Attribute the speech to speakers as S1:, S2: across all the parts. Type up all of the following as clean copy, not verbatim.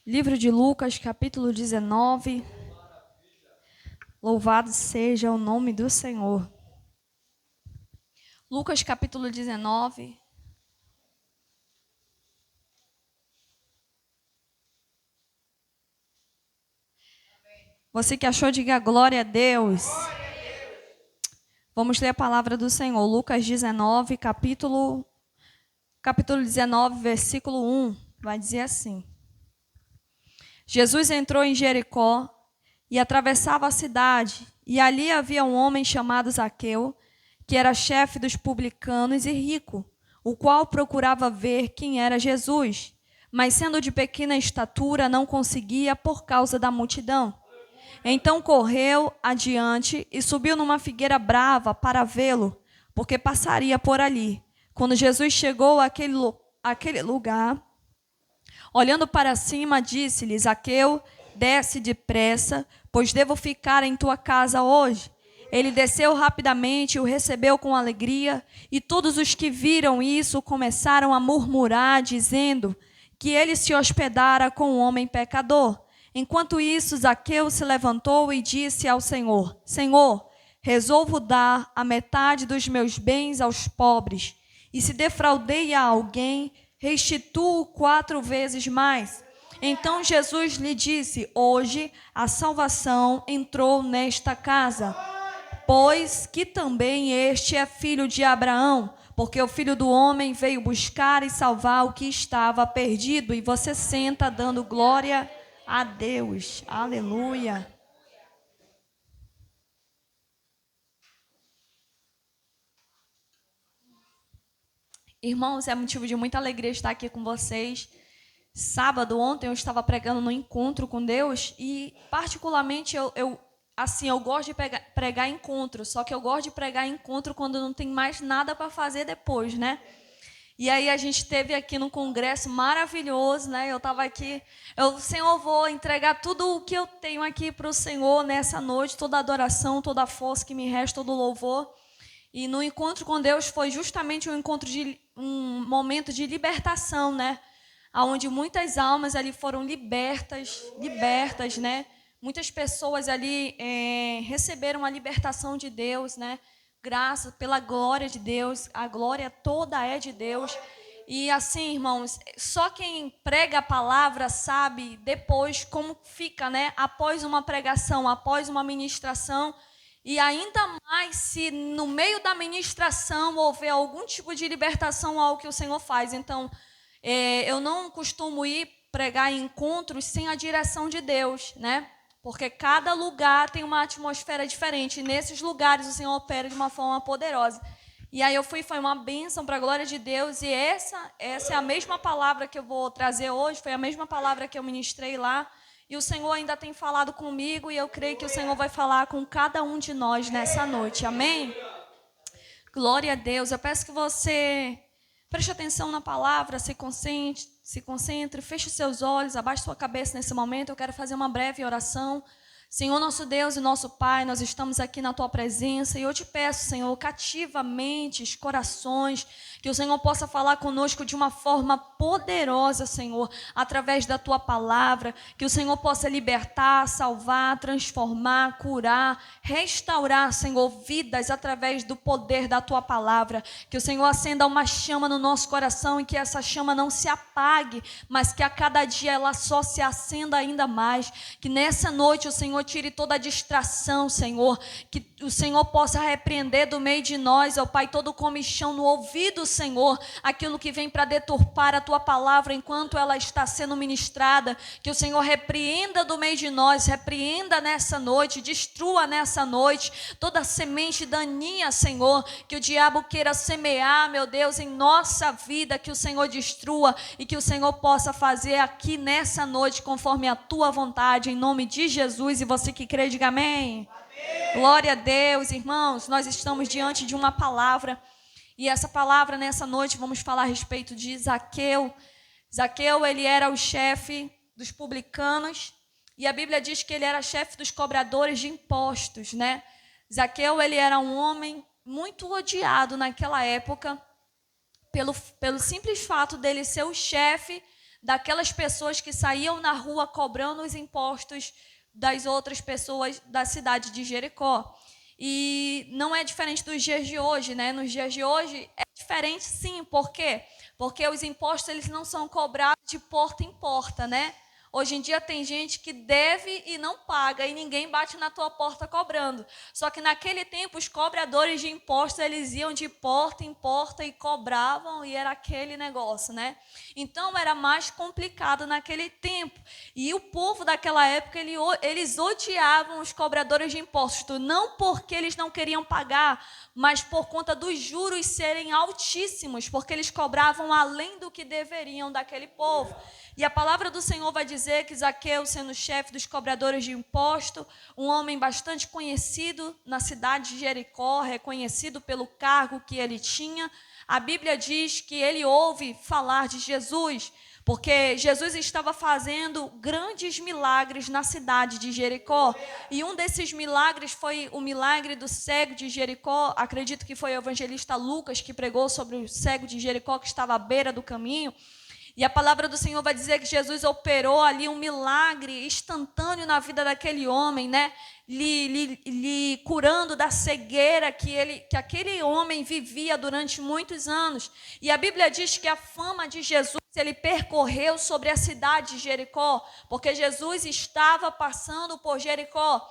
S1: Livro de Lucas, capítulo 19. Louvado seja o nome do Senhor. Lucas, capítulo 19. Você que achou, diga glória a Deus. Vamos ler a palavra do Senhor. Lucas 19, capítulo 19, versículo 1. Vai dizer assim: Jesus entrou em Jericó e atravessava a cidade, e ali havia um homem chamado Zaqueu, que era chefe dos publicanos e rico, o qual procurava ver quem era Jesus, mas sendo de pequena estatura não conseguia por causa da multidão. Então correu adiante e subiu numa figueira brava para vê-lo, porque passaria por ali. Quando Jesus chegou àquele lugar, olhando para cima, disse-lhe: Zaqueu, desce depressa, pois devo ficar em tua casa hoje. Ele desceu rapidamente e o recebeu com alegria, e todos os que viram isso começaram a murmurar, dizendo que ele se hospedara com um homem pecador. Enquanto isso, Zaqueu se levantou e disse ao Senhor: Senhor, resolvo dar a metade dos meus bens aos pobres, e se defraudei a alguém, restituo 4 vezes mais. Então Jesus lhe disse: hoje a salvação entrou nesta casa, pois que também este é filho de Abraão, porque o Filho do Homem veio buscar e salvar o que estava perdido. E você senta dando glória a Deus. Aleluia. Irmãos, é motivo de muita alegria estar aqui com vocês. Sábado, ontem, eu estava pregando no encontro com Deus e, particularmente, eu gosto de pregar encontro, só que eu gosto de pregar encontro quando não tem mais nada para fazer depois, né? E aí a gente esteve aqui num congresso maravilhoso, né? Eu estava aqui, Senhor, vou entregar tudo o que eu tenho aqui para o Senhor nessa noite, toda a adoração, toda a força que me resta, todo o louvor. E no encontro com Deus foi justamente um momento de libertação, né? Onde muitas almas ali foram libertas, né? Muitas pessoas ali receberam a libertação de Deus, né? Graças pela glória de Deus, a glória toda é de Deus. E assim, irmãos, só quem prega a palavra sabe depois como fica, né? Após uma pregação, após uma ministração. E ainda mais se no meio da ministração houver algum tipo de libertação ao que o Senhor faz. Então, eu não costumo ir pregar em encontros sem a direção de Deus, né? Porque cada lugar tem uma atmosfera diferente. E nesses lugares o Senhor opera de uma forma poderosa. E aí foi uma bênção para a glória de Deus. E essa é a mesma palavra que eu vou trazer hoje. Foi a mesma palavra que eu ministrei lá. E o Senhor ainda tem falado comigo e eu creio que o Senhor vai falar com cada um de nós nessa noite. Amém? Glória a Deus. Eu peço que você preste atenção na palavra, se concentre, feche os seus olhos, abaixe sua cabeça nesse momento. Eu quero fazer uma breve oração. Senhor, nosso Deus e nosso Pai, nós estamos aqui na Tua presença e eu te peço, Senhor, cativa mentes, corações, que o Senhor possa falar conosco de uma forma poderosa, Senhor, através da Tua palavra, que o Senhor possa libertar, salvar, transformar, curar, restaurar, Senhor, vidas através do poder da Tua palavra, que o Senhor acenda uma chama no nosso coração e que essa chama não se apague, mas que a cada dia ela só se acenda ainda mais, que nessa noite o Senhor tire toda a distração, Senhor, que o Senhor possa repreender do meio de nós, ó Pai, todo comichão no ouvido, Senhor, aquilo que vem para deturpar a Tua palavra enquanto ela está sendo ministrada, que o Senhor repreenda do meio de nós, repreenda nessa noite, destrua nessa noite toda semente daninha, Senhor, que o diabo queira semear, meu Deus, em nossa vida, que o Senhor destrua e que o Senhor possa fazer aqui nessa noite conforme a Tua vontade, em nome de Jesus. E você que crê, diga amém. Amém. Glória a Deus, irmãos, nós estamos diante de uma palavra, e essa palavra nessa noite vamos falar a respeito de Zaqueu. Zaqueu, ele era o chefe dos publicanos, e a Bíblia diz que ele era chefe dos cobradores de impostos, né? Zaqueu, ele era um homem muito odiado naquela época, pelo simples fato dele ser o chefe daquelas pessoas que saíam na rua cobrando os impostos das outras pessoas da cidade de Jericó. E não é diferente dos dias de hoje, né? Nos dias de hoje é diferente, sim. Por quê? Porque os impostos eles não são cobrados de porta em porta, né? Hoje em dia tem gente que deve e não paga e ninguém bate na tua porta cobrando. Só que naquele tempo os cobradores de impostos eles iam de porta em porta e cobravam e era aquele negócio, né? Então era mais complicado naquele tempo. E o povo daquela época eles odiavam os cobradores de impostos, não porque eles não queriam pagar, mas por conta dos juros serem altíssimos, porque eles cobravam além do que deveriam daquele povo. E a palavra do Senhor vai dizer que Zaqueu, sendo chefe dos cobradores de imposto, um homem bastante conhecido na cidade de Jericó, reconhecido pelo cargo que ele tinha, a Bíblia diz que ele ouve falar de Jesus, porque Jesus estava fazendo grandes milagres na cidade de Jericó. E um desses milagres foi o milagre do cego de Jericó. Acredito que foi o evangelista Lucas que pregou sobre o cego de Jericó que estava à beira do caminho. E a palavra do Senhor vai dizer que Jesus operou ali um milagre instantâneo na vida daquele homem, né? Lhe curando da cegueira que aquele homem vivia durante muitos anos. E a Bíblia diz que a fama de Jesus, ele percorreu sobre a cidade de Jericó, porque Jesus estava passando por Jericó.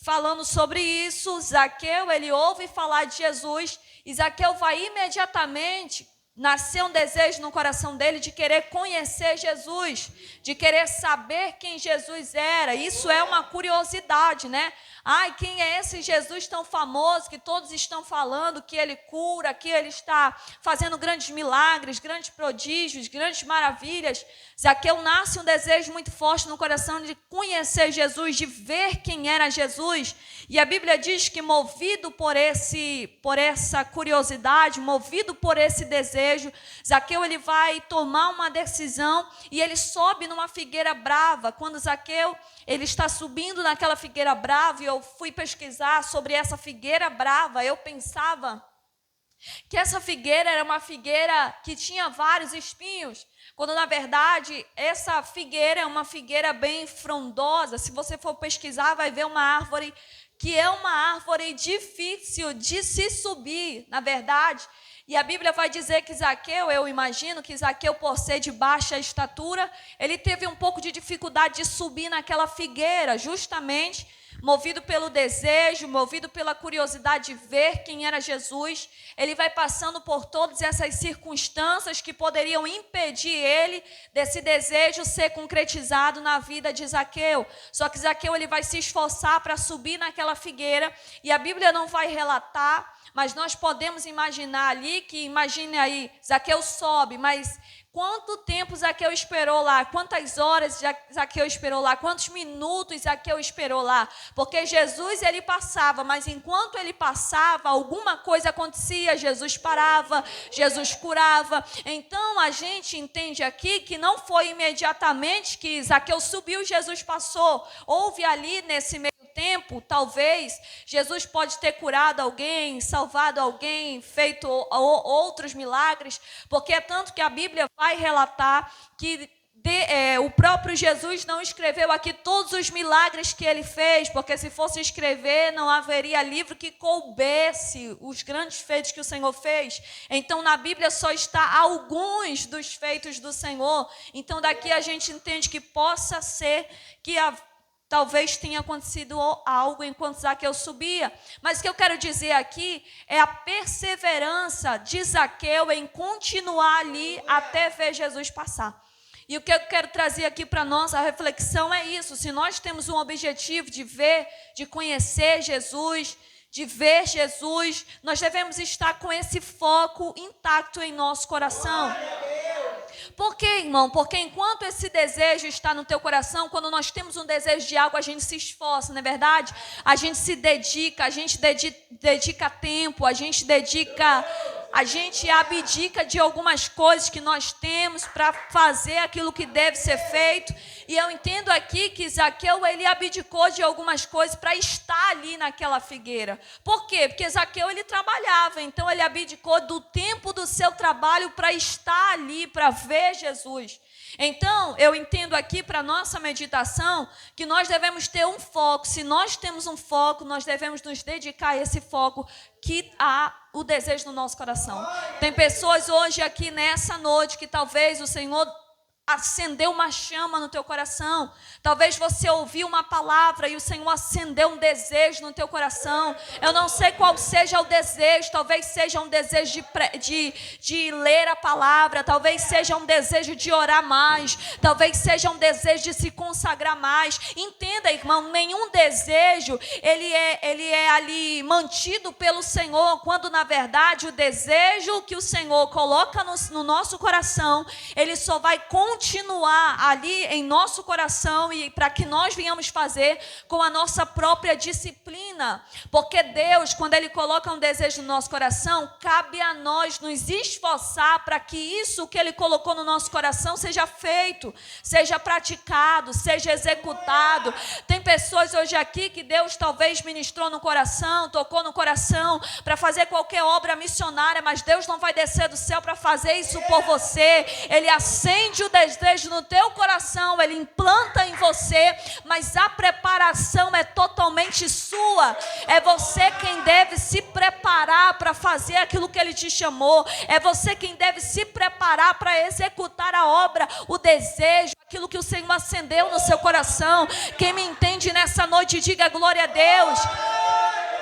S1: Falando sobre isso, Zaqueu, ele ouve falar de Jesus, e Zaqueu vai imediatamente... Nasceu um desejo no coração dele de querer conhecer Jesus, de querer saber quem Jesus era. Isso é uma curiosidade, né? Ai, quem é esse Jesus tão famoso que todos estão falando que ele cura, que ele está fazendo grandes milagres, grandes prodígios, grandes maravilhas. Zaqueu nasce um desejo muito forte no coração de conhecer Jesus, de ver quem era Jesus. E a Bíblia diz que movido por essa curiosidade, movido por esse desejo, Zaqueu ele vai tomar uma decisão e ele sobe numa figueira brava. Quando Zaqueu ele está subindo naquela figueira brava, e eu fui pesquisar sobre essa figueira brava, eu pensava que essa figueira era uma figueira que tinha vários espinhos, quando na verdade essa figueira é uma figueira bem frondosa. Se você for pesquisar, vai ver uma árvore que é uma árvore difícil de se subir, na verdade. E a Bíblia vai dizer que Zaqueu, eu imagino que Zaqueu, por ser de baixa estatura, ele teve um pouco de dificuldade de subir naquela figueira, justamente movido pelo desejo, movido pela curiosidade de ver quem era Jesus. Ele vai passando por todas essas circunstâncias que poderiam impedir ele desse desejo ser concretizado na vida de Zaqueu. Só que Zaqueu ele vai se esforçar para subir naquela figueira, e a Bíblia não vai relatar, mas nós podemos imaginar ali, imagine aí, Zaqueu sobe, mas quanto tempo Zaqueu esperou lá? Quantas horas Zaqueu esperou lá? Quantos minutos Zaqueu esperou lá? Porque Jesus ele passava, mas enquanto ele passava, alguma coisa acontecia, Jesus parava, Jesus curava. Então a gente entende aqui que não foi imediatamente que Zaqueu subiu, Jesus passou. Houve ali nesse meio tempo, talvez, Jesus pode ter curado alguém, salvado alguém, feito outros milagres, porque é tanto que a Bíblia vai relatar que o próprio Jesus não escreveu aqui todos os milagres que ele fez, porque se fosse escrever, não haveria livro que coubesse os grandes feitos que o Senhor fez. Então, na Bíblia só está alguns dos feitos do Senhor. Então, daqui a gente entende que possa ser que talvez tenha acontecido algo enquanto Zaqueu subia. Mas o que eu quero dizer aqui é a perseverança de Zaqueu em continuar ali até ver Jesus passar. E o que eu quero trazer aqui para nós, a reflexão é isso. Se nós temos um objetivo de ver, de conhecer Jesus, de ver Jesus, nós devemos estar com esse foco intacto em nosso coração. Por quê, irmão? Porque enquanto esse desejo está no teu coração, quando nós temos um desejo de algo, a gente se esforça, não é verdade? A gente se dedica, a gente dedica tempo, a gente dedica A gente abdica de algumas coisas que nós temos para fazer aquilo que deve ser feito. E eu entendo aqui que Zaqueu, ele abdicou de algumas coisas para estar ali naquela figueira. Por quê? Porque Zaqueu, ele trabalhava. Então, ele abdicou do tempo do seu trabalho para estar ali, para ver Jesus. Então, eu entendo aqui para a nossa meditação que nós devemos ter um foco. Se nós temos um foco, nós devemos nos dedicar a esse foco que há o desejo no nosso coração. Tem pessoas hoje aqui nessa noite que talvez o Senhor acendeu uma chama no teu coração. Talvez você ouviu uma palavra e o Senhor acendeu um desejo no teu coração. Eu não sei qual seja o desejo. Talvez seja um desejo de ler a palavra. Talvez seja um desejo de orar mais. Talvez seja um desejo de se consagrar mais. Entenda, irmão, nenhum desejo ele é ali mantido pelo Senhor, quando na verdade o desejo que o Senhor coloca no nosso coração, ele só vai continuar ali em nosso coração e para que nós venhamos fazer com a nossa própria disciplina. Porque Deus, quando Ele coloca um desejo no nosso coração, cabe a nós nos esforçar para que isso que Ele colocou no nosso coração seja feito, seja praticado, seja executado. Tem pessoas hoje aqui que Deus talvez ministrou no coração, tocou no coração para fazer qualquer obra missionária, mas Deus não vai descer do céu para fazer isso por você. Ele acende o desejo no teu coração, Ele implanta em você, mas a preparação é totalmente sua. É você quem deve se preparar para fazer aquilo que Ele te chamou. É você quem deve se preparar para executar a obra, o desejo, aquilo que o Senhor acendeu no seu coração. Quem me entende nessa noite, diga glória a Deus.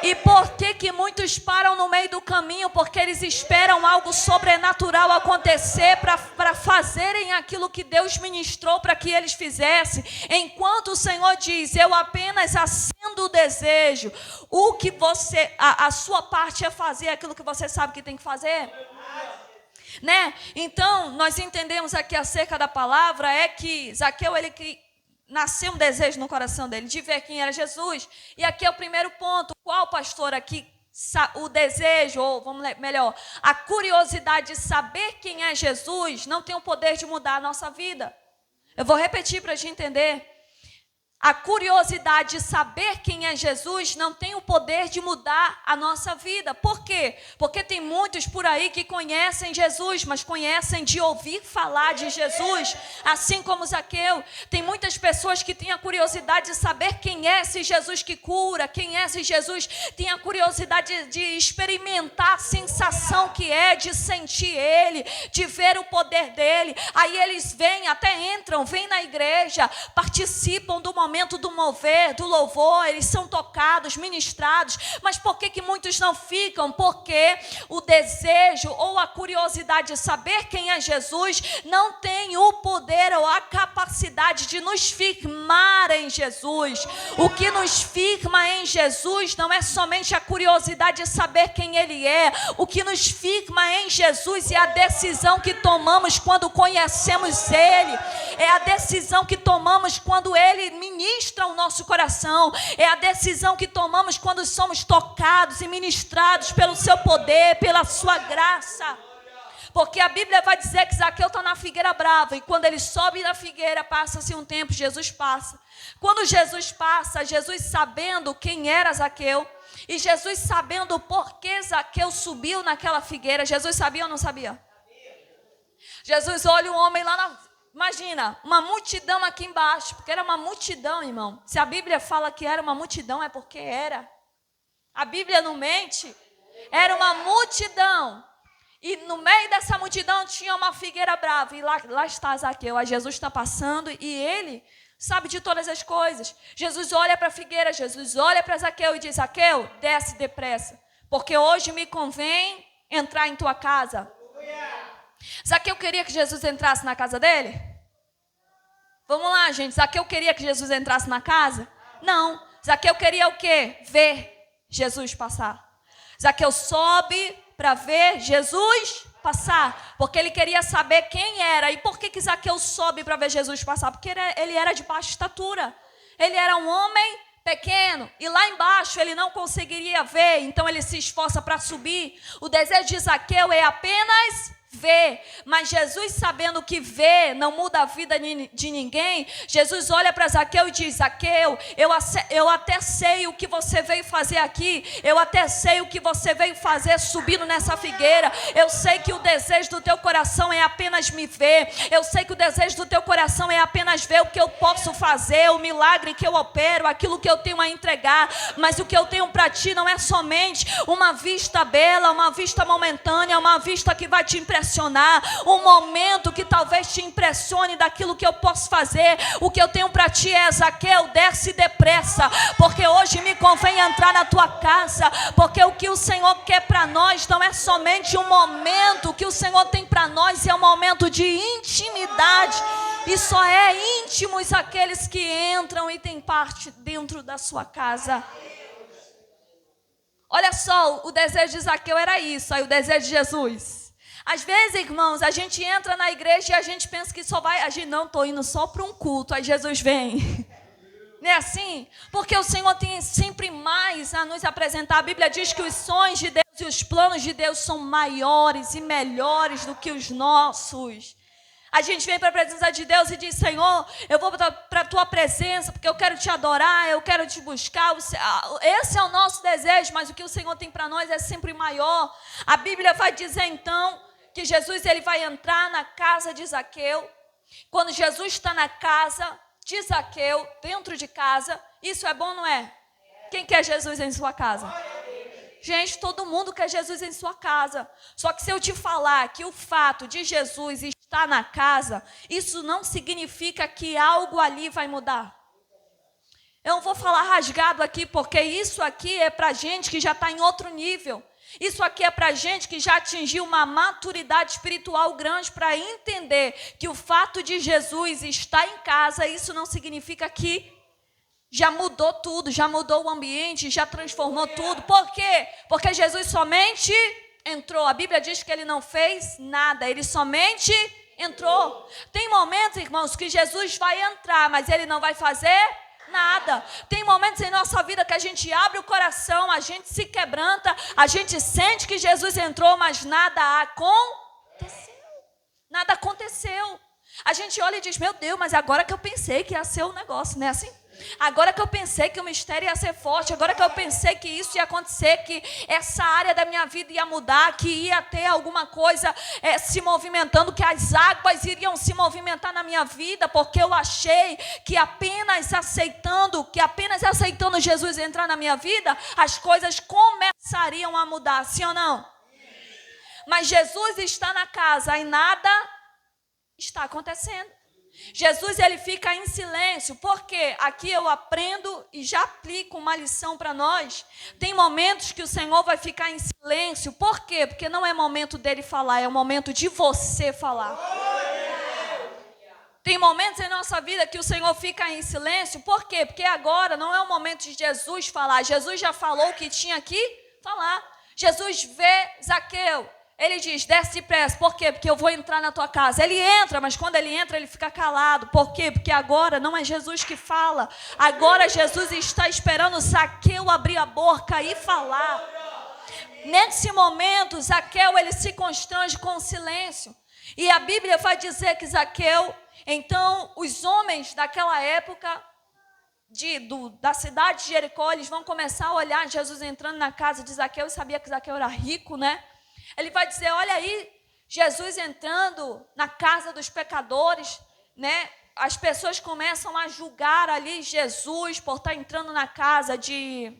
S1: E por que muitos param no meio do caminho? Porque eles esperam algo sobrenatural acontecer para fazerem aquilo que Deus ministrou para que eles fizessem. Enquanto o Senhor diz, eu apenas acendo o desejo, o que você, a sua parte é fazer aquilo que você sabe que tem que fazer. Né? Então, nós entendemos aqui acerca da palavra, é que Zaqueu, ele nasceu um desejo no coração dele de ver quem era Jesus. E aqui é o primeiro ponto. Qual, pastor, aqui o desejo, ou melhor, a curiosidade de saber quem é Jesus não tem o poder de mudar a nossa vida. Eu vou repetir para a gente entender. A curiosidade de saber quem é Jesus não tem o poder de mudar a nossa vida. Por quê? Porque tem muitos por aí que conhecem Jesus, mas conhecem de ouvir falar de Jesus, assim como Zaqueu. Tem muitas pessoas que têm a curiosidade de saber quem é esse Jesus que cura, quem é esse Jesus, tem a curiosidade de experimentar a sensação que é, de sentir Ele, de ver o poder dEle. Aí eles vêm, até entram, vêm na igreja, participam do momento do mover, do louvor, eles são tocados, ministrados, mas por que muitos não ficam? Porque o desejo ou a curiosidade de saber quem é Jesus não tem o poder ou a capacidade de nos firmar em Jesus. O que nos firma em Jesus não é somente a curiosidade de saber quem Ele é, o que nos firma em Jesus é a decisão que tomamos quando conhecemos Ele, é a decisão que tomamos quando Ele ministra o nosso coração, é a decisão que tomamos quando somos tocados e ministrados pelo seu poder, pela sua graça. Porque a Bíblia vai dizer que Zaqueu está na figueira brava, e quando ele sobe na figueira, passa-se um tempo, Jesus passa. Quando Jesus passa, Jesus sabendo quem era Zaqueu, e Jesus sabendo por que Zaqueu subiu naquela figueira, Jesus sabia ou não sabia? Jesus olha o homem lá na... Imagina, uma multidão aqui embaixo, porque era uma multidão, irmão. Se a Bíblia fala que era uma multidão, é porque era. A Bíblia não mente. Era uma multidão. E no meio dessa multidão tinha uma figueira brava. E lá está Zaqueu. Aí Jesus está passando e ele sabe de todas as coisas. Jesus olha para a figueira, Jesus olha para Zaqueu e diz, Zaqueu, desce depressa, porque hoje me convém entrar em tua casa. Zaqueu queria que Jesus entrasse na casa dele? Vamos lá, gente. Zaqueu queria que Jesus entrasse na casa? Não. Zaqueu queria o quê? Ver Jesus passar. Zaqueu sobe para ver Jesus passar, porque ele queria saber quem era. E por que Zaqueu sobe para ver Jesus passar? Porque ele era de baixa estatura. Ele era um homem pequeno, e lá embaixo ele não conseguiria ver, então ele se esforça para subir. O desejo de Zaqueu é apenas ver, mas Jesus, sabendo que ver não muda a vida de ninguém, Jesus olha para Zaqueu e diz: Zaqueu, eu até sei o que você veio fazer aqui, eu até sei o que você veio fazer subindo nessa figueira, eu sei que o desejo do teu coração é apenas me ver, eu sei que o desejo do teu coração é apenas ver o que eu posso fazer, o milagre que eu opero, aquilo que eu tenho a entregar, mas o que eu tenho para ti não é somente uma vista bela, uma vista momentânea, uma vista que vai te impressionar, um momento que talvez te impressione daquilo que eu posso fazer. O que eu tenho para ti é: Zaqueu, desce depressa, porque hoje me convém entrar na tua casa, porque o que o Senhor quer para nós não é somente um momento, o que o Senhor tem para nós é um momento de intimidade, e só é íntimos aqueles que entram e têm parte dentro da sua casa. Olha só, o desejo de Zaqueu era isso, aí o desejo de Jesus. Às vezes, irmãos, a gente entra na igreja e a gente pensa que só vai... A gente não, estou indo só para um culto, aí Jesus vem. Não é assim? Porque o Senhor tem sempre mais a nos apresentar. A Bíblia diz que os sonhos de Deus e os planos de Deus são maiores e melhores do que os nossos. A gente vem para a presença de Deus e diz: Senhor, eu vou para a tua presença porque eu quero te adorar, eu quero te buscar. Esse é o nosso desejo, mas o que o Senhor tem para nós é sempre maior. A Bíblia vai dizer então que Jesus ele vai entrar na casa de Zaqueu. Quando Jesus está na casa de Zaqueu, dentro de casa, isso é bom, não é? Quem quer Jesus em sua casa? Gente, todo mundo quer Jesus em sua casa. Só que se eu te falar que o fato de Jesus estar na casa, isso não significa que algo ali vai mudar. Eu não vou falar rasgado aqui, porque isso aqui é para gente que já está em outro nível. Isso aqui é para gente que já atingiu uma maturidade espiritual grande para entender que o fato de Jesus estar em casa, isso não significa que já mudou tudo, já mudou o ambiente, já transformou tudo. Por quê? Porque Jesus somente entrou. A Bíblia diz que ele não fez nada, ele somente entrou. Tem momentos, irmãos, que Jesus vai entrar, mas ele não vai fazer nada. Tem momentos em nossa vida que a gente abre o coração, a gente se quebranta, a gente sente que Jesus entrou, mas nada aconteceu. Nada aconteceu. A gente olha e diz: meu Deus, mas agora que eu pensei que ia ser um negócio, não é assim? Agora que eu pensei que o mistério ia ser forte, agora que eu pensei que isso ia acontecer, que essa área da minha vida ia mudar, que ia ter alguma coisa se movimentando, que as águas iriam se movimentar na minha vida, porque eu achei que apenas aceitando Jesus entrar na minha vida, as coisas começariam a mudar, sim ou não? Mas Jesus está na casa e nada está acontecendo. Jesus ele fica em silêncio, porque aqui eu aprendo e já aplico uma lição para nós. Tem momentos que o Senhor vai ficar em silêncio. Por quê? Porque não é momento dele falar, é o momento de você falar. Tem momentos em nossa vida que o Senhor fica em silêncio. Por quê? Porque agora não é o momento de Jesus falar. Jesus já falou o que tinha que falar. Jesus vê Zaqueu. Ele diz: desce depressa. Por quê? Porque eu vou entrar na tua casa. Ele entra, mas quando ele entra, ele fica calado. Por quê? Porque agora não é Jesus que fala. Agora Jesus está esperando Zaqueu abrir a boca e falar. Nesse momento, Zaqueu ele se constrange com o silêncio. E a Bíblia vai dizer que Zaqueu, então, os homens daquela época da cidade de Jericó, eles vão começar a olhar Jesus entrando na casa de Zaqueu. E sabia que Zaqueu era rico, né? Ele vai dizer: olha aí, Jesus entrando na casa dos pecadores, né? As pessoas começam a julgar ali Jesus por estar entrando na casa de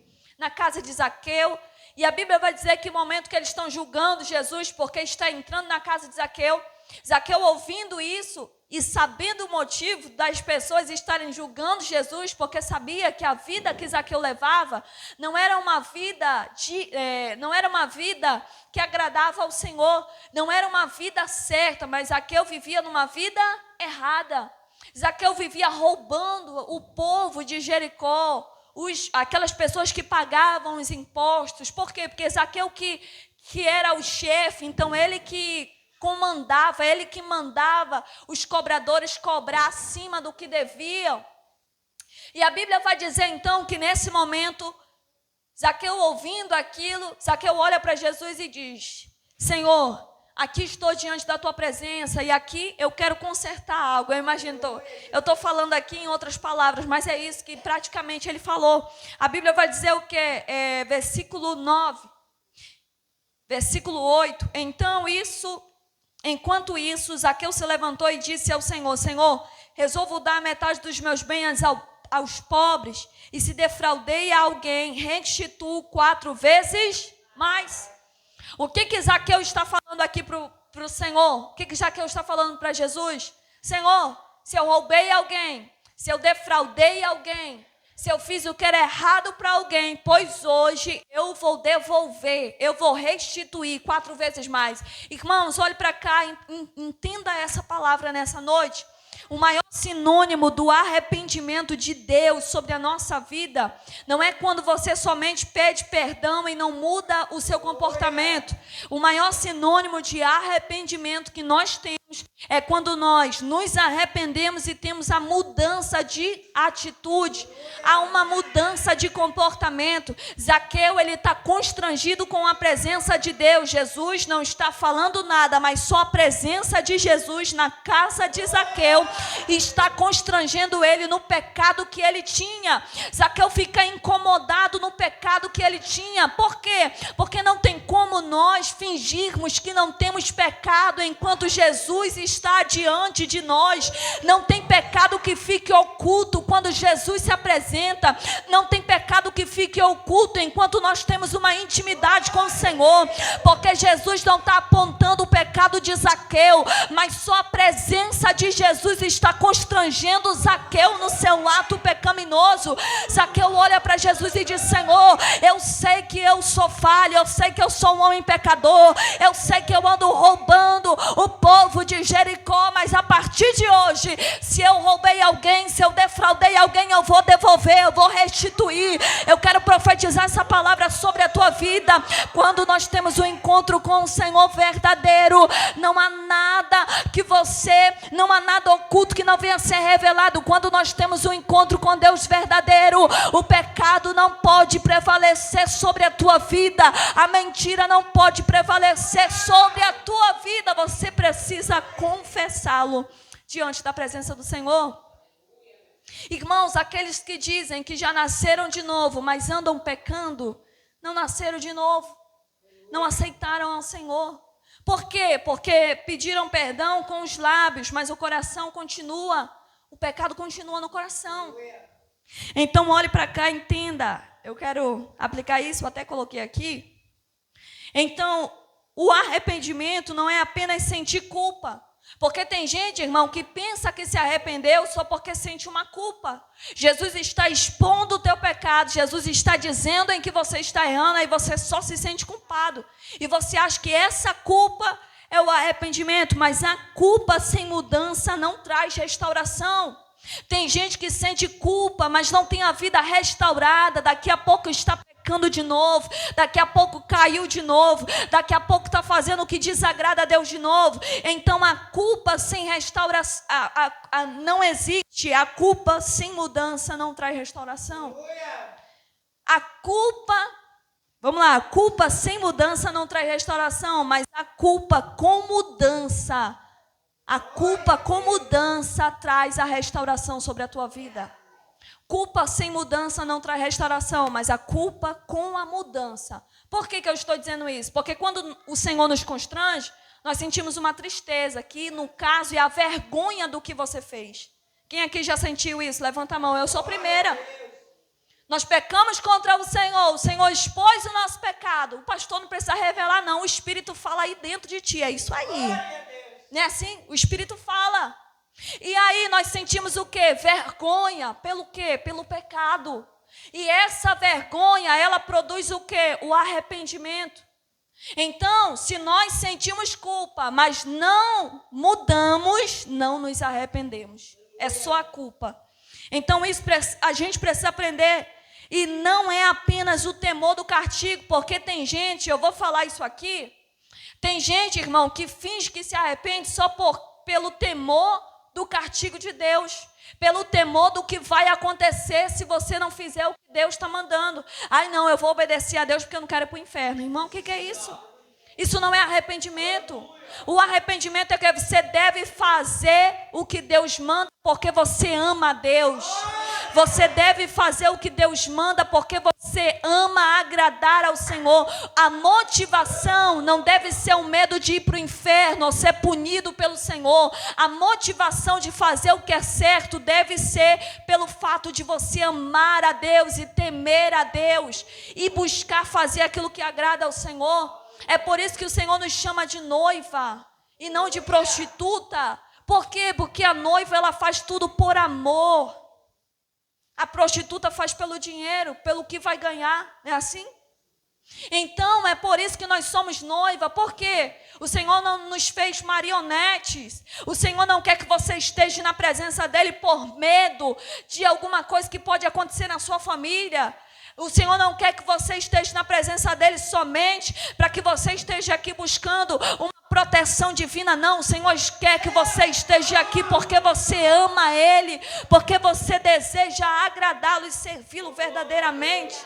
S1: Zaqueu. E a Bíblia vai dizer que no momento que eles estão julgando Jesus porque está entrando na casa de Zaqueu, Zaqueu ouvindo isso e sabendo o motivo das pessoas estarem julgando Jesus, porque sabia que a vida que Zaqueu levava não era uma vida que agradava ao Senhor, não era uma vida certa, mas Zaqueu vivia numa vida errada. Zaqueu vivia roubando o povo de Jericó, aquelas pessoas que pagavam os impostos. Por quê? Porque Zaqueu que era o chefe, então ele que comandava, ele que mandava os cobradores cobrar acima do que deviam. E a Bíblia vai dizer então que nesse momento, Zaqueu ouvindo aquilo, Zaqueu olha para Jesus e diz: Senhor, aqui estou diante da tua presença e aqui eu quero consertar algo. Eu imagino, eu estou falando aqui em outras palavras, mas é isso que praticamente ele falou. A Bíblia vai dizer o quê? Versículo 9, versículo 8. Enquanto isso, Zaqueu se levantou e disse ao Senhor: Senhor, resolvo dar metade dos meus bens aos pobres, e se defraudei a alguém, restituo 4 vezes mais. O que Zaqueu está falando aqui para o Senhor? O que Zaqueu está falando para Jesus? Senhor, se eu roubei alguém, se eu defraudei alguém, se eu fiz o que era errado para alguém, pois hoje eu vou devolver, eu vou restituir 4 vezes mais. Irmãos, olhe para cá, entenda essa palavra nessa noite. O maior sinônimo do arrependimento de Deus sobre a nossa vida não é quando você somente pede perdão e não muda o seu comportamento. O maior sinônimo de arrependimento que nós temos é quando nós nos arrependemos e temos a mudança de atitude. Há uma mudança de comportamento. Zaqueu, ele está constrangido com a presença de Deus. Jesus não está falando nada, mas só a presença de Jesus na casa de Zaqueu está constrangendo ele no pecado que ele tinha. Zaqueu fica incomodado no pecado que ele tinha. Por quê? Porque não tem como nós fingirmos que não temos pecado enquanto Jesus está diante de nós. Não tem pecado que fique oculto quando Jesus se apresenta. Não tem pecado que fique oculto enquanto nós temos uma intimidade com o Senhor. Porque Jesus não está apontando o pecado de Zaqueu, mas só a presença de Jesus está constrangendo Zaqueu no seu ato pecaminoso. Zaqueu olha para Jesus e diz: Senhor, eu sei que eu sou falho, eu sei que eu sou um homem pecador, eu sei que eu ando roubando o povo de Jericó, mas a partir de hoje, se eu roubei alguém, se eu defraudei alguém, eu vou devolver, eu vou restituir. Eu quero profetizar essa palavra sobre a tua vida. Quando nós temos um encontro com o Senhor verdadeiro, não há nada não há nada oculto que não venha a ser revelado. Quando nós temos um encontro com Deus verdadeiro, o pecado não pode prevalecer sobre a tua vida, a mentira não pode prevalecer sobre a tua vida. Você precisa confessá-lo diante da presença do Senhor. Irmãos, aqueles que dizem que já nasceram de novo, mas andam pecando, não nasceram de novo, não aceitaram ao Senhor. Por quê? Porque pediram perdão com os lábios, mas o coração continua, o pecado continua no coração. Então olhe para cá, entenda. Eu quero aplicar isso, eu até coloquei aqui. Então, o arrependimento não é apenas sentir culpa. Porque tem gente, irmão, que pensa que se arrependeu só porque sente uma culpa. Jesus está expondo o teu pecado, Jesus está dizendo em que você está errando, aí você só se sente culpado. E você acha que essa culpa é o arrependimento, mas a culpa sem mudança não traz restauração. Tem gente que sente culpa, mas não tem a vida restaurada, daqui a pouco está pecando de novo, daqui a pouco caiu de novo, daqui a pouco está fazendo o que desagrada a Deus de novo. Então a culpa sem restauração não existe, a culpa sem mudança não traz restauração. A culpa sem mudança não traz restauração, mas a culpa com mudança traz a restauração sobre a tua vida. Culpa sem mudança não traz restauração, mas a culpa com a mudança. Por que eu estou dizendo isso? Porque quando o Senhor nos constrange, nós sentimos uma tristeza, que no caso é a vergonha do que você fez. Quem aqui já sentiu isso? Levanta a mão, eu sou a primeira. Nós pecamos contra o Senhor expôs o nosso pecado. O pastor não precisa revelar não, o Espírito fala aí dentro de ti, é isso aí. Não é assim? O Espírito fala. E aí nós sentimos o quê? Vergonha. Pelo quê? Pelo pecado. E essa vergonha, ela produz o quê? O arrependimento. Então, se nós sentimos culpa, mas não mudamos, não nos arrependemos. É só a culpa. Então, isso a gente precisa aprender. E não é apenas o temor do castigo, porque tem gente, eu vou falar isso aqui, tem gente, irmão, que finge que se arrepende só pelo temor do castigo de Deus, pelo temor do que vai acontecer se você não fizer o que Deus está mandando. Ai, não, eu vou obedecer a Deus porque eu não quero ir para o inferno. Irmão, o que é isso? Isso não é arrependimento. O arrependimento é que você deve fazer o que Deus manda porque você ama a Deus. Você deve fazer o que Deus manda porque você ama agradar ao Senhor. A motivação não deve ser o medo de ir para o inferno ou ser punido pelo Senhor. A motivação de fazer o que é certo deve ser pelo fato de você amar a Deus e temer a Deus e buscar fazer aquilo que agrada ao Senhor. É por isso que o Senhor nos chama de noiva e não de prostituta. Por quê? Porque a noiva ela faz tudo por amor. A prostituta faz pelo dinheiro, pelo que vai ganhar. É assim? Então é por isso que nós somos noiva. Por quê? O Senhor não nos fez marionetes. O Senhor não quer que você esteja na presença dele por medo de alguma coisa que pode acontecer na sua família. O Senhor não quer que você esteja na presença dele somente para que você esteja aqui buscando uma proteção divina. Não, o Senhor quer que você esteja aqui porque você ama ele, porque você deseja agradá-lo e servi-lo verdadeiramente.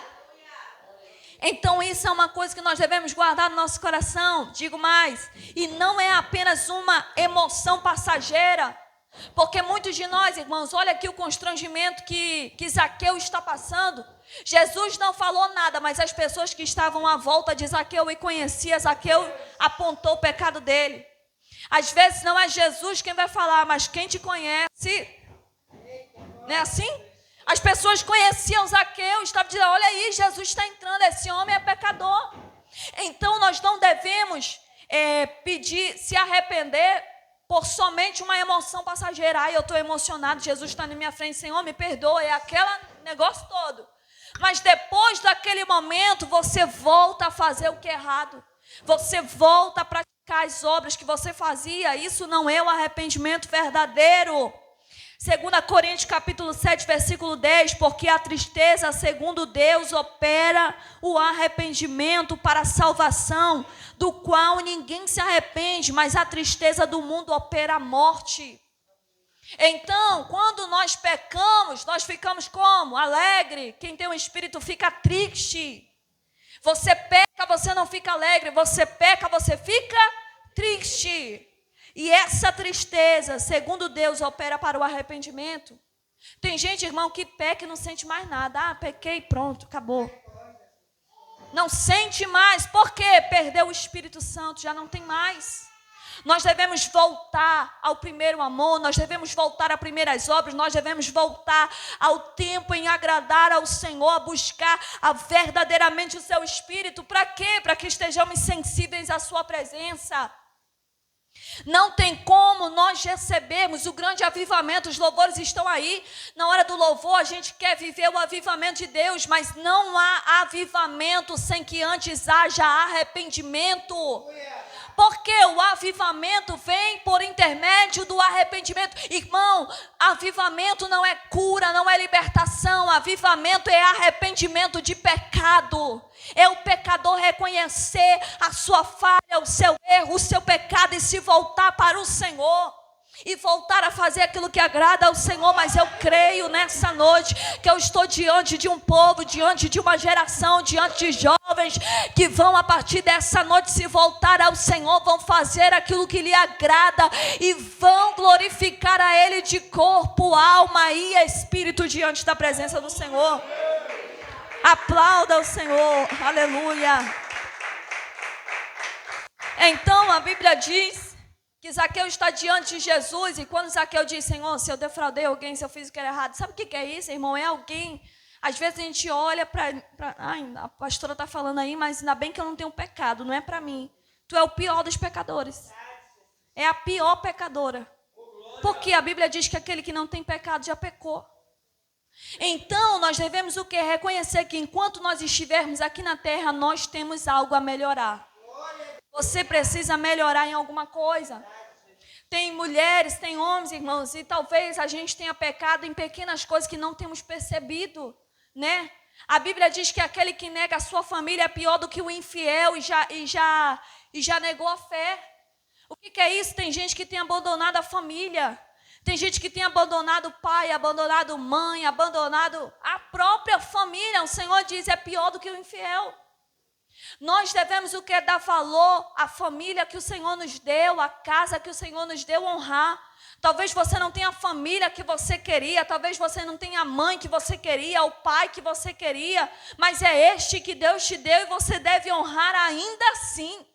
S1: Então isso é uma coisa que nós devemos guardar no nosso coração. Digo mais, e não é apenas uma emoção passageira. Porque muitos de nós, irmãos, olha aqui o constrangimento que Zaqueu está passando. Jesus não falou nada, mas as pessoas que estavam à volta de Zaqueu e conheciam Zaqueu apontou o pecado dele. Às vezes não é Jesus quem vai falar, mas quem te conhece. Não é assim? As pessoas conheciam Zaqueu, estavam dizendo, olha aí, Jesus está entrando, esse homem é pecador. Então nós não devemos pedir, se arrepender por somente uma emoção passageira. Ai, eu estou emocionado, Jesus está na minha frente, Senhor, me perdoa, é aquele negócio todo. Mas depois daquele momento, você volta a fazer o que é errado. Você volta a praticar as obras que você fazia. Isso não é o arrependimento verdadeiro. 2 Coríntios capítulo 7, versículo 10, porque a tristeza, segundo Deus, opera o arrependimento para a salvação, do qual ninguém se arrepende, mas a tristeza do mundo opera a morte. Então, quando nós pecamos, nós ficamos como? Alegre. Quem tem um espírito fica triste. Você peca, você não fica alegre. Você peca, você fica triste. E essa tristeza, segundo Deus, opera para o arrependimento. Tem gente, irmão, que peca e não sente mais nada. Ah, pequei, pronto, acabou. Não sente mais. Por quê? Perdeu o Espírito Santo, já não tem mais. Nós devemos voltar ao primeiro amor, nós devemos voltar às primeiras obras, nós devemos voltar ao tempo em agradar ao Senhor, a buscar verdadeiramente o seu Espírito. Para quê? Para que estejamos sensíveis à sua presença. Não tem como nós recebermos o grande avivamento. Os louvores estão aí. Na hora do louvor a gente quer viver o avivamento de Deus, mas não há avivamento sem que antes haja arrependimento. Porque o avivamento vem por intermédio do arrependimento. Irmão, avivamento não é cura, não é libertação. Avivamento é arrependimento de pecado. É o pecador reconhecer a sua falha, o seu erro, o seu pecado e se voltar para o Senhor. E voltar a fazer aquilo que agrada ao Senhor. Mas eu creio nessa noite que eu estou diante de um povo, diante de uma geração, diante de jovens que vão a partir dessa noite se voltar ao Senhor, vão fazer aquilo que lhe agrada e vão glorificar a Ele de corpo, alma e espírito diante da presença do Senhor. Aplauda o Senhor, aleluia. Então a Bíblia diz que Zaqueu está diante de Jesus, e quando Zaqueu diz, Senhor, se eu defraudei alguém, se eu fiz o que era errado, sabe o que é isso, irmão? É alguém, às vezes a gente olha para, a pastora está falando aí, mas ainda bem que eu não tenho pecado, não é para mim. Tu é o pior dos pecadores, é a pior pecadora, porque a Bíblia diz que aquele que não tem pecado já pecou. Então nós devemos o quê? Reconhecer que enquanto nós estivermos aqui na terra, nós temos algo a melhorar. Você precisa melhorar em alguma coisa. Tem mulheres, tem homens, irmãos, e talvez a gente tenha pecado em pequenas coisas que não temos percebido, né? A Bíblia diz que aquele que nega a sua família é pior do que o infiel e já negou a fé. O que é isso? Tem gente que tem abandonado a família. Tem gente que tem abandonado o pai, abandonado mãe, abandonado a própria família. O Senhor diz, é pior do que o infiel. Nós devemos o que? Dar valor à família que o Senhor nos deu, à casa que o Senhor nos deu, honrar. Talvez você não tenha a família que você queria, talvez você não tenha a mãe que você queria, o pai que você queria, mas é este que Deus te deu e você deve honrar ainda assim.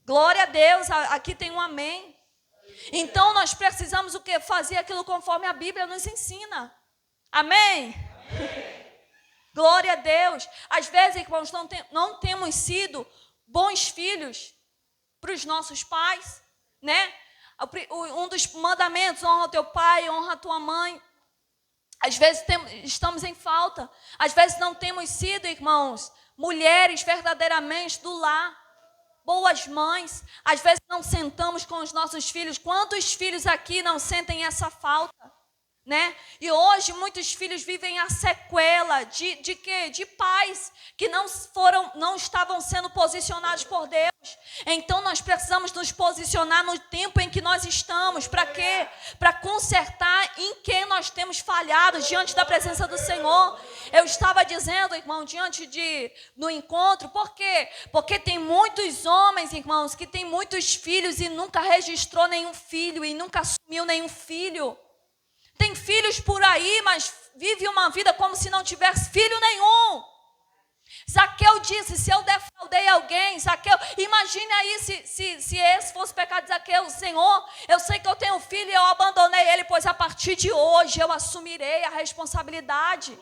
S1: Glória a Deus, aqui tem um amém. Então nós precisamos o quê? Fazer aquilo conforme a Bíblia nos ensina. Amém? Glória a Deus. Às vezes, irmãos, não temos sido bons filhos para os nossos pais, né? Um dos mandamentos, honra o teu pai, honra a tua mãe. Às vezes estamos em falta. Às vezes não temos sido, irmãos, mulheres verdadeiramente do lar. Boas mães. Às vezes não sentamos com os nossos filhos. Quantos filhos aqui não sentem essa falta? Né? E hoje muitos filhos vivem a sequela de quê? De pais que não estavam sendo posicionados por Deus. Então nós precisamos nos posicionar no tempo em que nós estamos. Para quê? Para consertar em que nós temos falhado diante da presença do Senhor. Eu estava dizendo, irmão, no encontro, por quê? Porque tem muitos homens, irmãos, que têm muitos filhos e nunca registrou nenhum filho e nunca assumiu nenhum filho. Tem filhos por aí, mas vive uma vida como se não tivesse filho nenhum. Zaqueu disse, se eu defraudei alguém, Zaqueu, imagine aí se esse fosse o pecado de Zaqueu. Senhor, eu sei que eu tenho um filho e eu abandonei ele, pois a partir de hoje eu assumirei a responsabilidade.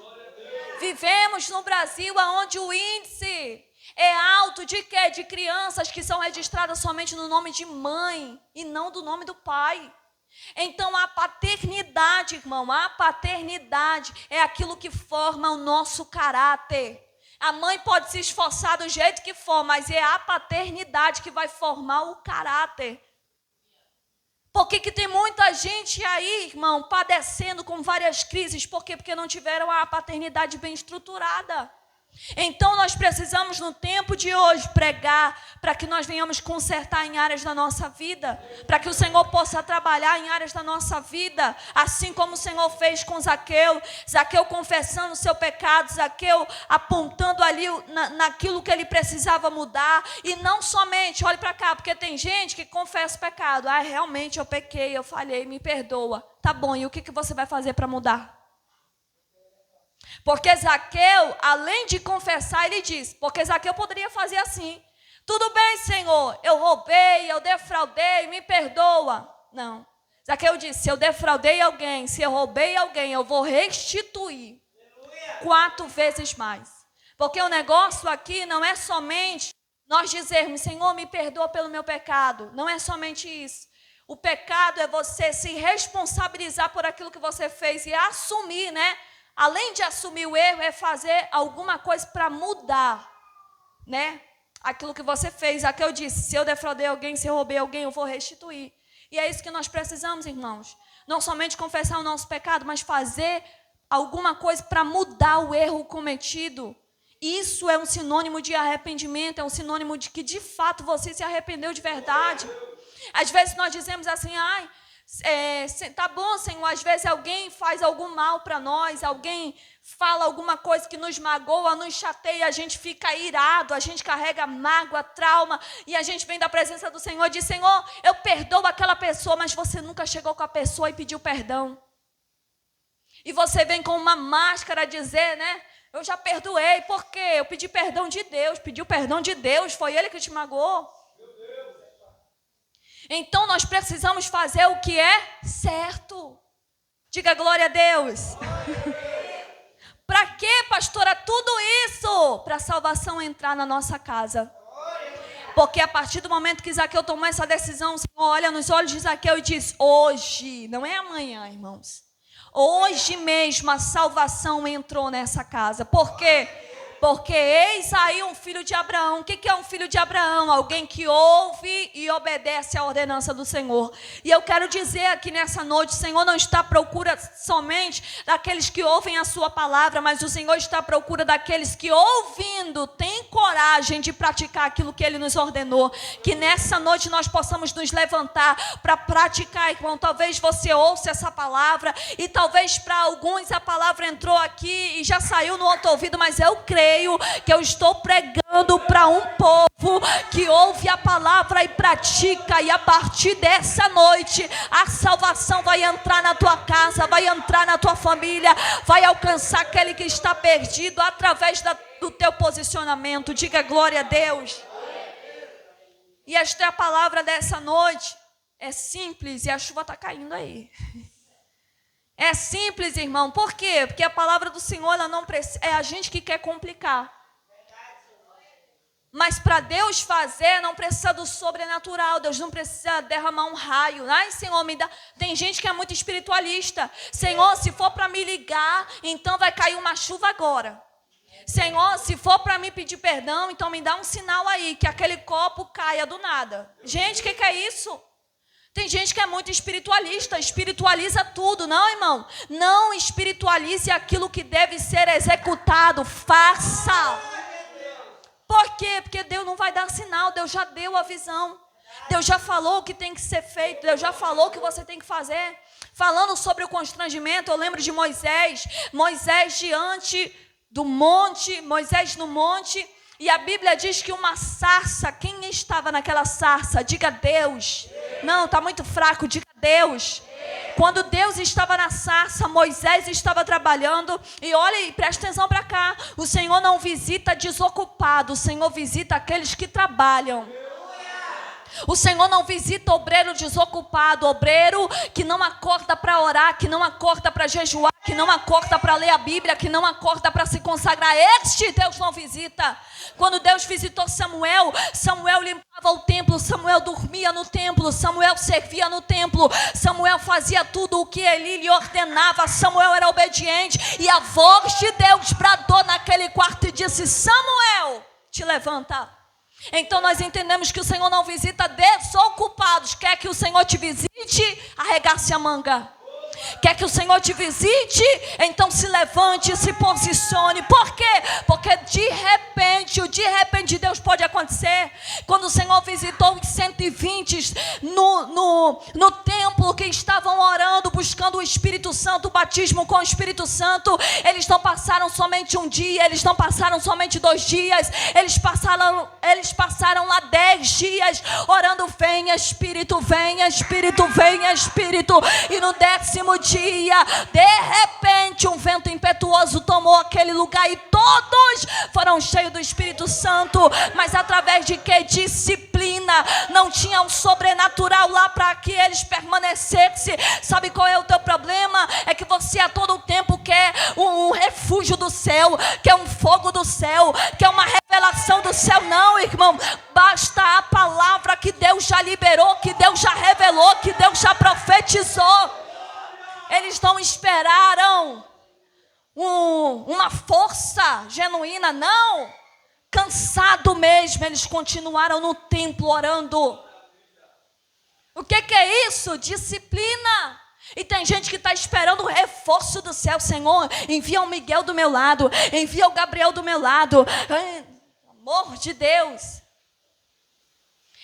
S1: Vivemos no Brasil onde o índice é alto de quê? De crianças que são registradas somente no nome de mãe e não do nome do pai. Então a paternidade, irmão, a paternidade é aquilo que forma o nosso caráter. A mãe pode se esforçar do jeito que for, mas é a paternidade que vai formar o caráter. Por que tem muita gente aí, irmão, padecendo com várias crises? Por quê? Porque não tiveram a paternidade bem estruturada. Então nós precisamos no tempo de hoje pregar para que nós venhamos consertar em áreas da nossa vida, para que o Senhor possa trabalhar em áreas da nossa vida, assim como o Senhor fez com Zaqueu. Zaqueu confessando o seu pecado, Zaqueu apontando ali naquilo que ele precisava mudar, e não somente, olhe para cá, porque tem gente que confessa o pecado, realmente eu pequei, eu falhei, me perdoa, tá bom, e o que você vai fazer para mudar? Porque Zaqueu, além de confessar, ele diz, porque Zaqueu poderia fazer assim, tudo bem, Senhor, eu roubei, eu defraudei, me perdoa. Não, Zaqueu disse, se eu defraudei alguém, se eu roubei alguém, eu vou restituir 4 vezes mais. Porque o negócio aqui não é somente nós dizermos, Senhor, me perdoa pelo meu pecado, não é somente isso. O pecado é você se responsabilizar por aquilo que você fez e assumir, né? Além de assumir o erro, é fazer alguma coisa para mudar, né? Aquilo que você fez. Aqui eu disse, se eu defraudei alguém, se eu roubei alguém, eu vou restituir. E é isso que nós precisamos, irmãos. Não somente confessar o nosso pecado, mas fazer alguma coisa para mudar o erro cometido. Isso é um sinônimo de arrependimento, é um sinônimo de que de fato você se arrependeu de verdade. Às vezes nós dizemos assim, tá bom, Senhor, às vezes alguém faz algum mal para nós, alguém fala alguma coisa que nos magoa, nos chateia, a gente fica irado, a gente carrega mágoa, trauma, e a gente vem da presença do Senhor e diz, Senhor, eu perdoo aquela pessoa, mas você nunca chegou com a pessoa e pediu perdão. E você vem com uma máscara dizer, né, eu já perdoei, por quê? Eu pedi perdão de Deus, pediu perdão de Deus, foi Ele que te magoou. Então nós precisamos fazer o que é certo. Diga glória a Deus. Para quê, pastora, tudo isso? Para a salvação entrar na nossa casa. Porque a partir do momento que Zaqueu tomou essa decisão, o Senhor olha nos olhos de Zaqueu e diz, hoje, não é amanhã, irmãos. Hoje mesmo a salvação entrou nessa casa. Por quê? Porque eis aí um filho de Abraão. O que é um filho de Abraão? Alguém que ouve e obedece à ordenança do Senhor. E eu quero dizer aqui nessa noite, o Senhor não está à procura somente daqueles que ouvem a sua palavra, mas o Senhor está à procura daqueles que, ouvindo, têm coragem de praticar aquilo que Ele nos ordenou. Que nessa noite nós possamos nos levantar para praticar, irmão. Talvez você ouça essa palavra e talvez para alguns a palavra entrou aqui e já saiu no outro ouvido, mas eu creio que eu estou pregando para um povo que ouve a palavra e pratica, e a partir dessa noite a salvação vai entrar na tua casa, vai entrar na tua família, vai alcançar aquele que está perdido através do teu posicionamento. Diga glória a Deus. E esta é a palavra dessa noite. É simples e a chuva está caindo aí. É simples, irmão. Por quê? Porque a palavra do Senhor, ela não precisa, é a gente que quer complicar. Mas para Deus fazer, não precisa do sobrenatural. Deus não precisa derramar um raio. Ai, Senhor, me dá. Tem gente que é muito espiritualista. Senhor, se for para me ligar, então vai cair uma chuva agora. Senhor, se for para me pedir perdão, então me dá um sinal aí, que aquele copo caia do nada. Gente, o que é isso? Tem gente que é muito espiritualista, espiritualiza tudo. Não, irmão, não espiritualize aquilo que deve ser executado. Faça. Por quê? Porque Deus não vai dar sinal, Deus já deu a visão. Deus já falou o que tem que ser feito, Deus já falou o que você tem que fazer. Falando sobre o constrangimento, eu lembro de Moisés diante do monte, Moisés no monte. E a Bíblia diz que uma sarça, quem estava naquela sarça? Diga Deus. Não, está muito fraco, diga Deus. Quando Deus estava na sarça, Moisés estava trabalhando. E olha e presta atenção para cá. O Senhor não visita desocupado, o Senhor visita aqueles que trabalham. O Senhor não visita obreiro desocupado, obreiro que não acorda para orar, que não acorda para jejuar, que não acorda para ler a Bíblia, que não acorda para se consagrar. Este Deus não visita. Quando Deus visitou Samuel, Samuel limpava o templo, Samuel dormia no templo, Samuel servia no templo, Samuel fazia tudo o que Eli lhe ordenava, Samuel era obediente. E a voz de Deus bradou naquele quarto e disse: Samuel, te levanta. Então nós entendemos que o Senhor não visita desocupados. Quer que o Senhor te visite? Arregace a manga. Quer que o Senhor te visite? Então se levante e se posicione. Por quê? Porque de repente, o de repente Deus pode acontecer. Quando o Senhor visitou os 120 no templo que estavam orando, buscando o Espírito Santo, o batismo com o Espírito Santo, eles não passaram somente um dia, eles não passaram somente 2 dias, eles passaram lá 10 dias orando: venha Espírito, venha Espírito, venha Espírito. E no 10º dia, de repente, um vento impetuoso tomou aquele lugar e todos foram cheios do Espírito Santo. Mas através de que? Disciplina. Não tinha um sobrenatural lá para que eles permanecessem. Sabe qual é o teu problema? É que você a todo tempo quer um refúgio do céu, quer um fogo do céu, quer uma revelação do céu. Não, irmão, basta a palavra que Deus já liberou, que Deus já revelou, que Deus já profetizou. Eles não esperaram uma força genuína, não. Cansado mesmo, eles continuaram no templo orando. O que é isso? Disciplina. E tem gente que está esperando o reforço do céu. Senhor, envia o Miguel do meu lado, envia o Gabriel do meu lado. Amor de Deus.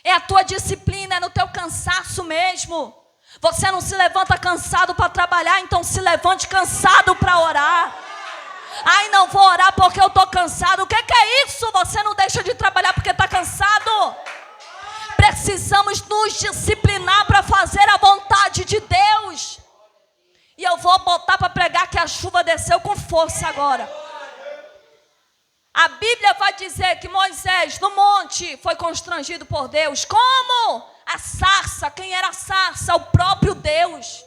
S1: É a tua disciplina, é no teu cansaço mesmo. Você não se levanta cansado para trabalhar, então se levante cansado para orar. Ai, não vou orar porque eu estou cansado. O que é isso? Você não deixa de trabalhar porque está cansado. Precisamos nos disciplinar para fazer a vontade de Deus. E eu vou botar para pregar que a chuva desceu com força agora. A Bíblia vai dizer que Moisés no monte foi constrangido por Deus. Como? A sarça. Quem era a sarça? O próprio Deus.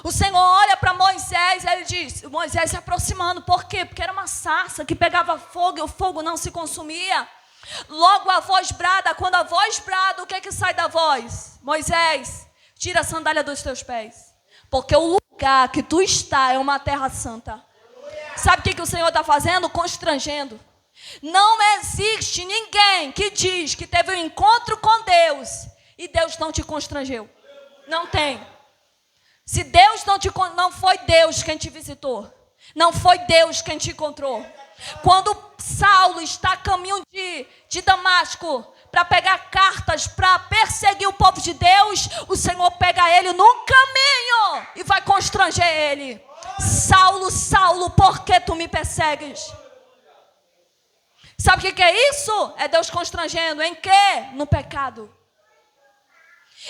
S1: O Senhor olha para Moisés, ele diz, Moisés se aproximando. Por quê? Porque era uma sarça que pegava fogo e o fogo não se consumia. Logo a voz brada. Quando a voz brada, o que é que sai da voz? Moisés, tira a sandália dos teus pés, porque o lugar que tu está é uma terra santa. Sabe o que o Senhor está fazendo? Constrangendo. Não existe ninguém que diz que teve um encontro com Deus e Deus não te constrangeu. Não tem. Se Deus não foi Deus quem te visitou. Não foi Deus quem te encontrou. Quando Saulo está a caminho de Damasco para pegar cartas, para perseguir o povo de Deus, o Senhor pega ele no caminho e vai constranger ele. Saulo, Saulo, por que tu me persegues? Sabe o que é isso? É Deus constrangendo. Em quê? No pecado.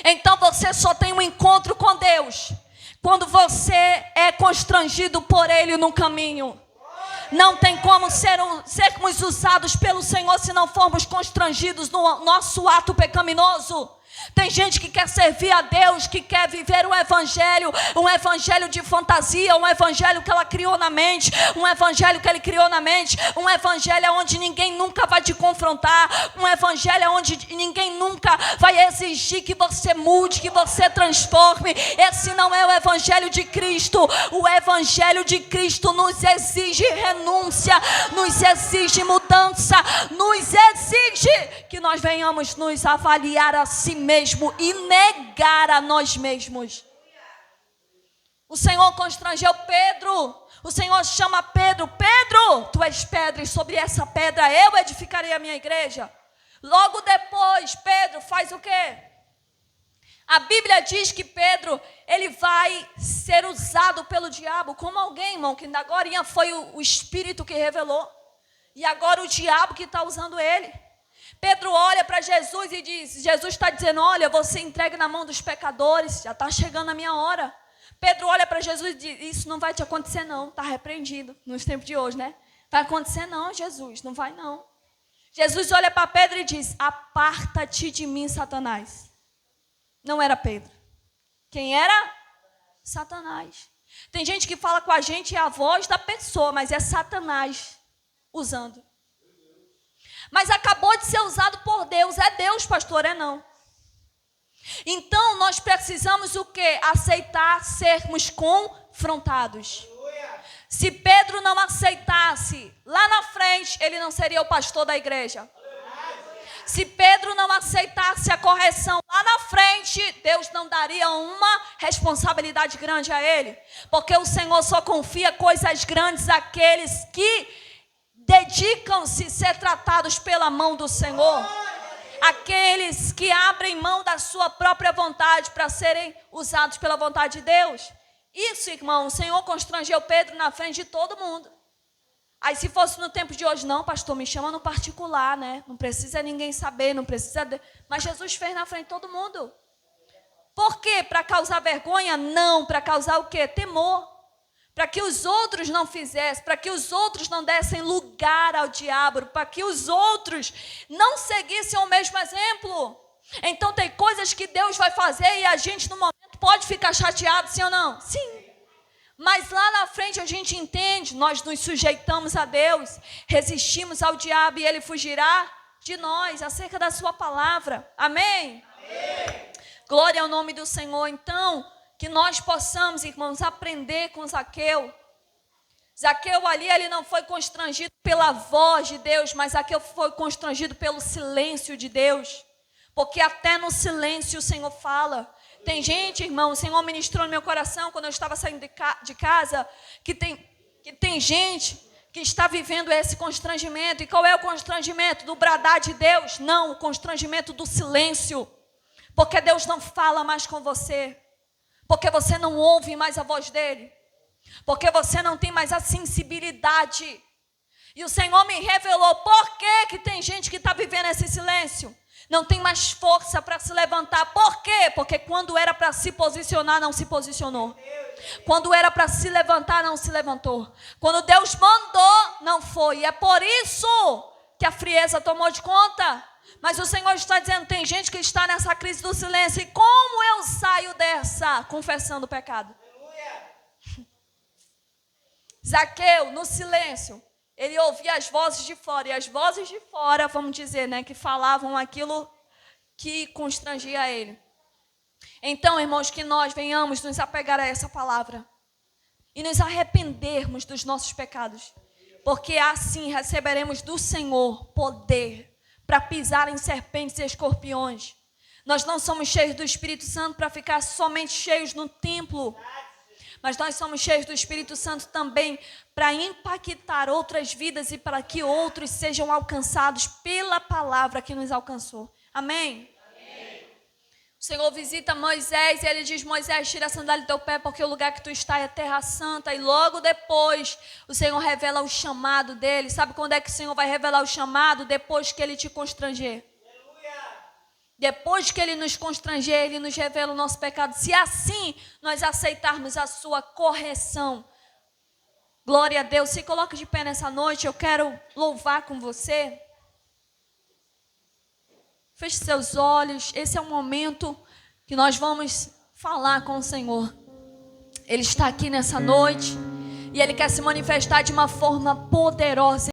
S1: Então você só tem um encontro com Deus quando você é constrangido por Ele no caminho. Não tem como sermos usados pelo Senhor se não formos constrangidos no nosso ato pecaminoso. Tem gente que quer servir a Deus, que quer viver um evangelho de fantasia, um evangelho que ela criou na mente, um evangelho que ele criou na mente, um evangelho onde ninguém nunca vai te confrontar, um evangelho onde ninguém nunca vai exigir que você mude, que você transforme. Esse não é o evangelho de Cristo. O evangelho de Cristo nos exige renúncia, nos exige mudança, nos exige que nós venhamos nos avaliar a si mesmo e negar a nós mesmos. O Senhor constrangeu Pedro. O Senhor chama Pedro: Pedro, tu és pedra, e sobre essa pedra eu edificarei a minha igreja. Logo depois, Pedro faz o quê? A Bíblia diz que Pedro, ele vai ser usado pelo diabo como alguém, irmão, que agora foi o Espírito que revelou. E agora o diabo que está usando ele. Pedro olha para Jesus e diz, Jesus está dizendo, olha, você entrega na mão dos pecadores, já está chegando a minha hora. Pedro olha para Jesus e diz, isso não vai te acontecer não, está repreendido nos tempos de hoje, né? Vai acontecer não, Jesus, não vai não. Jesus olha para Pedro e diz, aparta-te de mim, Satanás. Não era Pedro. Quem era? Satanás. Tem gente que fala com a gente, é a voz da pessoa, mas é Satanás usando. Mas acabou de ser usado por Deus. É Deus, pastor? É não. Então, nós precisamos o quê? Aceitar sermos confrontados. Se Pedro não aceitasse, lá na frente, ele não seria o pastor da igreja. Se Pedro não aceitasse a correção lá na frente, Deus não daria uma responsabilidade grande a ele. Porque o Senhor só confia coisas grandes àqueles que dedicam-se a ser tratados pela mão do Senhor. Aqueles que abrem mão da sua própria vontade para serem usados pela vontade de Deus. Isso, irmão, o Senhor constrangeu Pedro na frente de todo mundo. Aí se fosse no tempo de hoje, não, pastor, me chama no particular, né? Não precisa ninguém saber, não precisa... Mas Jesus fez na frente de todo mundo. Por quê? Para causar vergonha? Não, para causar o quê? Temor. Para que os outros não fizessem, para que os outros não dessem lugar ao diabo, para que os outros não seguissem o mesmo exemplo. Então tem coisas que Deus vai fazer e a gente no momento pode ficar chateado, sim ou não? Sim. Mas lá na frente a gente entende, nós nos sujeitamos a Deus, resistimos ao diabo e ele fugirá de nós, acerca da sua palavra. Amém? Amém. Glória ao nome do Senhor. Então, que nós possamos, irmãos, aprender com Zaqueu. Zaqueu ali, ele não foi constrangido pela voz de Deus, mas Zaqueu foi constrangido pelo silêncio de Deus. Porque até no silêncio o Senhor fala. Tem gente, irmão, o Senhor ministrou no meu coração, quando eu estava saindo de casa, que tem gente que está vivendo esse constrangimento. E qual é o constrangimento? Do bradar de Deus? Não, o constrangimento do silêncio. Porque Deus não fala mais com você. Porque você não ouve mais a voz dele. Porque você não tem mais a sensibilidade. E o Senhor me revelou por que tem gente que está vivendo esse silêncio. Não tem mais força para se levantar. Por quê? Porque quando era para se posicionar, não se posicionou. Quando era para se levantar, não se levantou. Quando Deus mandou, não foi. E é por isso que a frieza tomou de conta. Mas o Senhor está dizendo, tem gente que está nessa crise do silêncio. E como eu saio dessa? Confessando o pecado. Zaqueu, no silêncio, ele ouvia as vozes de fora. E as vozes de fora, vamos dizer, né, que falavam aquilo que constrangia ele. Então, irmãos, que nós venhamos nos apegar a essa palavra. E nos arrependermos dos nossos pecados. Porque assim receberemos do Senhor poder para pisar em serpentes e escorpiões. Nós não somos cheios do Espírito Santo para ficar somente cheios no templo, mas nós somos cheios do Espírito Santo também para impactar outras vidas e para que outros sejam alcançados pela palavra que nos alcançou. Amém? O Senhor visita Moisés e ele diz: Moisés, tira a sandália do teu pé, porque o lugar que tu está é terra santa. E logo depois o Senhor revela o chamado dele. Sabe quando é que o Senhor vai revelar o chamado? Depois que ele te constranger. Depois que ele nos constranger, ele nos revela o nosso pecado. Se assim nós aceitarmos a sua correção. Glória a Deus. Se coloque de pé nessa noite, eu quero louvar com você. Feche seus olhos. Esse é o momento que nós vamos falar com o Senhor. Ele está aqui nessa noite e Ele quer se manifestar de uma forma poderosa.